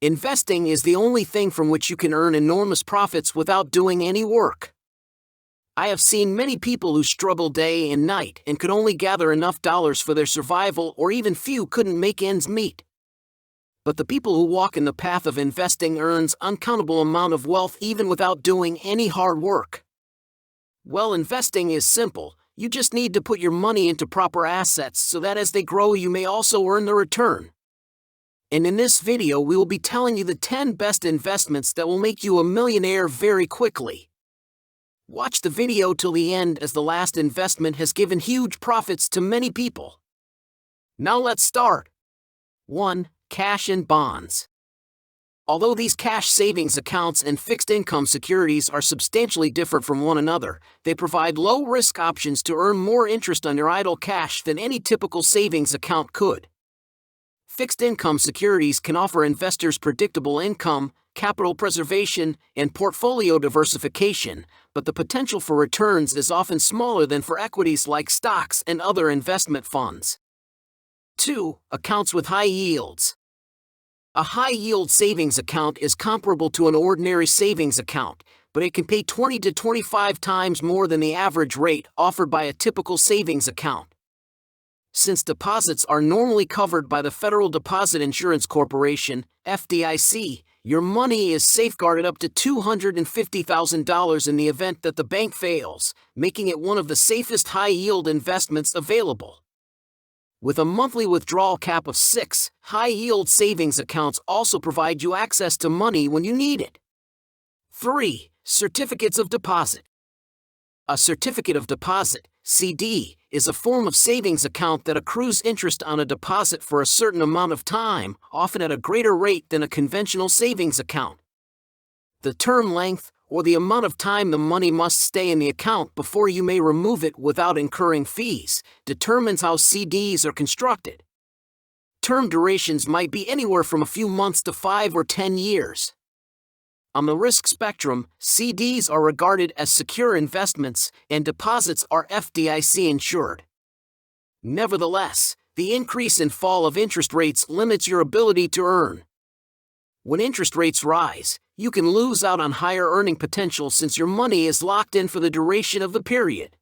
Investing is the only thing from which you can earn enormous profits without doing any work. I have seen many people who struggle day and night and could only gather enough dollars for their survival, or even few couldn't make ends meet. But the people who walk in the path of investing earns uncountable amount of wealth even without doing any hard work. Well, investing is simple. You just need to put your money into proper assets so that as they grow you may also earn the return. And in this video we will be telling you the 10 best investments that will make you a millionaire very quickly. Watch the video till the end, as the last investment has given huge profits to many people. Now let's start. 1. Cash and bonds. Although these cash savings accounts and fixed income securities are substantially different from one another, they provide low-risk options to earn more interest on your idle cash than any typical savings account could. Fixed income securities can offer investors predictable income, capital preservation, and portfolio diversification, but the potential for returns is often smaller than for equities like stocks and other investment funds. 2. Accounts with high yields. A high-yield savings account is comparable to an ordinary savings account, but it can pay 20 to 25 times more than the average rate offered by a typical savings account. Since deposits are normally covered by the Federal Deposit Insurance Corporation, FDIC, your money is safeguarded up to $250,000 in the event that the bank fails, making it one of the safest high-yield investments available. With a monthly withdrawal cap of 6, high-yield savings accounts also provide you access to money when you need it. 3. Certificates of deposit. A certificate of deposit, CD, is a form of savings account that accrues interest on a deposit for a certain amount of time, often at a greater rate than a conventional savings account. The term length, or the amount of time the money must stay in the account before you may remove it without incurring fees, determines how CDs are constructed. Term durations might be anywhere from a few months to 5 or 10 years. On the risk spectrum, CDs are regarded as secure investments, and deposits are FDIC insured. Nevertheless, the increase and fall of interest rates limits your ability to earn. When interest rates rise, you can lose out on higher earning potential since your money is locked in for the duration of the period.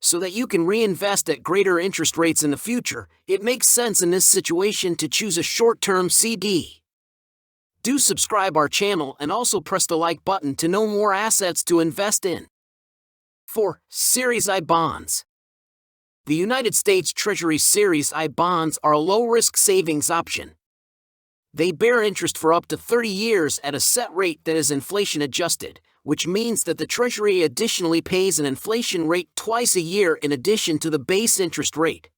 So that you can reinvest at greater interest rates in the future, it makes sense in this situation to choose a short-term CD. Do subscribe our channel and also press the like button to know more assets to invest in. 4. Series I bonds. The United States Treasury Series I bonds are a low-risk savings option. They bear interest for up to 30 years at a set rate that is inflation-adjusted, which means that the Treasury additionally pays an inflation rate twice a year in addition to the base interest rate.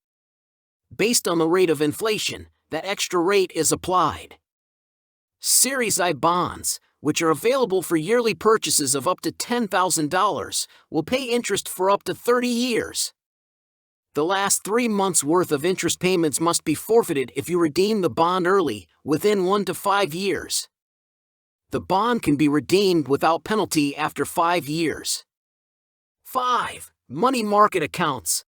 Based on the rate of inflation, that extra rate is applied. Series I bonds, which are available for yearly purchases of up to $10,000, will pay interest for up to 30 years. The last 3 months' worth of interest payments must be forfeited if you redeem the bond early, within 1 to 5 years. The bond can be redeemed without penalty after 5 years. 5. Money market accounts.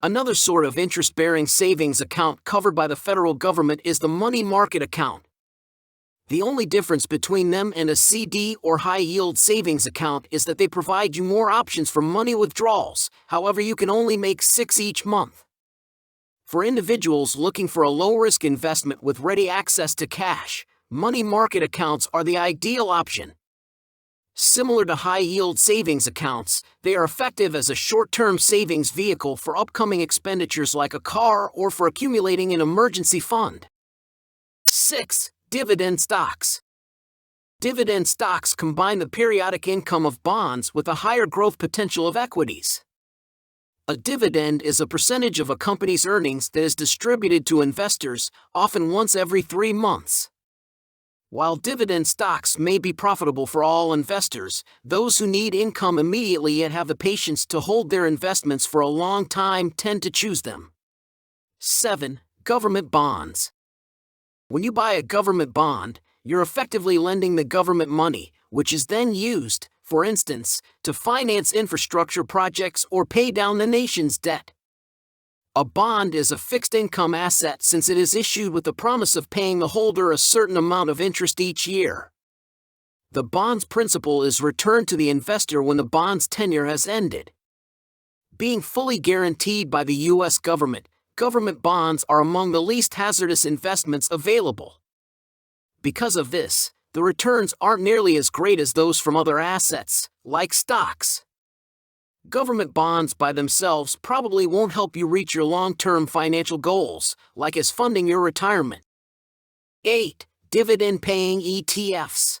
Another sort of interest-bearing savings account covered by the federal government is the money market account. The only difference between them and a CD or high-yield savings account is that they provide you more options for money withdrawals, however you can only make 6 each month. For individuals looking for a low-risk investment with ready access to cash, money market accounts are the ideal option. Similar to high-yield savings accounts, they are effective as a short-term savings vehicle for upcoming expenditures like a car or for accumulating an emergency fund. 6. Dividend stocks. Dividend stocks combine the periodic income of bonds with the higher growth potential of equities. A dividend is a percentage of a company's earnings that is distributed to investors, often once every 3 months. While dividend stocks may be profitable for all investors, those who need income immediately yet have the patience to hold their investments for a long time tend to choose them. 7. Government bonds. When you buy a government bond, you're effectively lending the government money, which is then used, for instance, to finance infrastructure projects or pay down the nation's debt. A bond is a fixed income asset since it is issued with the promise of paying the holder a certain amount of interest each year. The bond's principal is returned to the investor when the bond's tenure has ended. Being fully guaranteed by the U.S. government bonds are among the least hazardous investments available. Because of this, the returns aren't nearly as great as those from other assets, like stocks. Government bonds by themselves probably won't help you reach your long-term financial goals, like as funding your retirement. 8. Dividend-paying ETFs.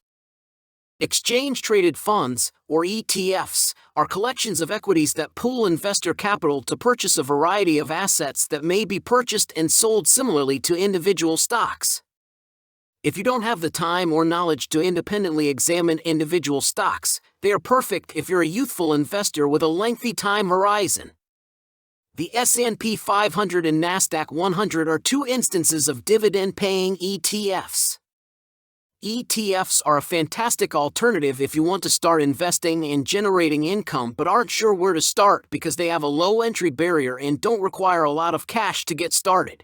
Exchange-traded funds, or ETFs, are collections of equities that pool investor capital to purchase a variety of assets that may be purchased and sold similarly to individual stocks. If you don't have the time or knowledge to independently examine individual stocks, they are perfect if you're a youthful investor with a lengthy time horizon. The S&P 500 and NASDAQ 100 are two instances of dividend-paying ETFs. ETFs are a fantastic alternative if you want to start investing and generating income but aren't sure where to start because they have a low entry barrier and don't require a lot of cash to get started.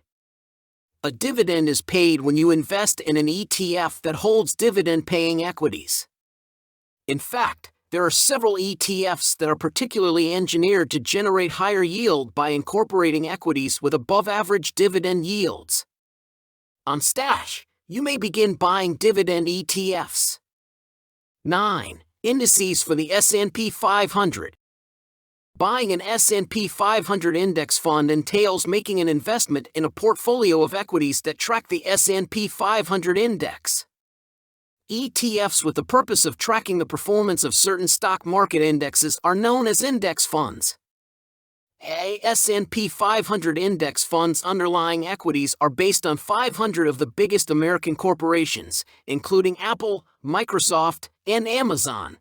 A dividend is paid when you invest in an ETF that holds dividend-paying equities. In fact, there are several ETFs that are particularly engineered to generate higher yield by incorporating equities with above-average dividend yields. On Stash, you may begin buying dividend ETFs. 9. Indices for the S&P 500. Buying an S&P 500 index fund entails making an investment in a portfolio of equities that track the S&P 500 index. ETFs with the purpose of tracking the performance of certain stock market indexes are known as index funds. S&P 500 index funds underlying equities are based on 500 of the biggest American corporations, including Apple, Microsoft, and Amazon.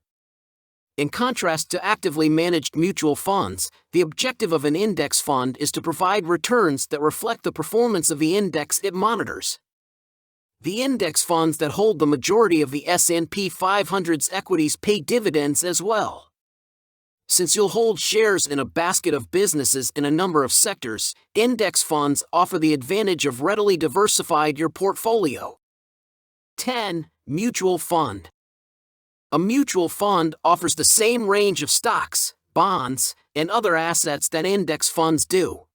In contrast to actively managed mutual funds, the objective of an index fund is to provide returns that reflect the performance of the index it monitors. The index funds that hold the majority of the S&P 500's equities pay dividends as well. Since you'll hold shares in a basket of businesses in a number of sectors, index funds offer the advantage of readily diversifying your portfolio. 10. Mutual fund. A mutual fund offers the same range of stocks, bonds, and other assets that index funds do.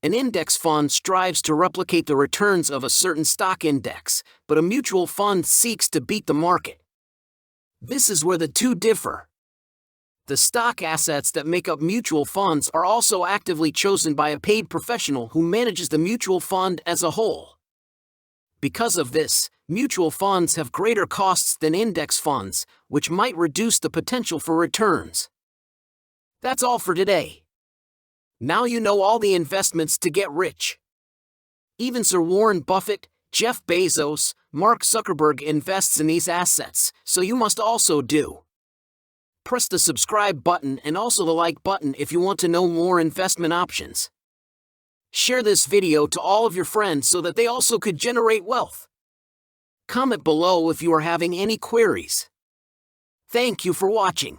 An index fund strives to replicate the returns of a certain stock index, but a mutual fund seeks to beat the market. This is where the two differ. The stock assets that make up mutual funds are also actively chosen by a paid professional who manages the mutual fund as a whole. Because of this, mutual funds have greater costs than index funds, which might reduce the potential for returns. That's all for today. Now you know all the investments to get rich. Even Sir Warren Buffett, Jeff Bezos, Mark Zuckerberg invests in these assets, so you must also do. Press the subscribe button and also the like button if you want to know more investment options. Share this video to all of your friends so that they also could generate wealth. Comment below if you are having any queries. Thank you for watching.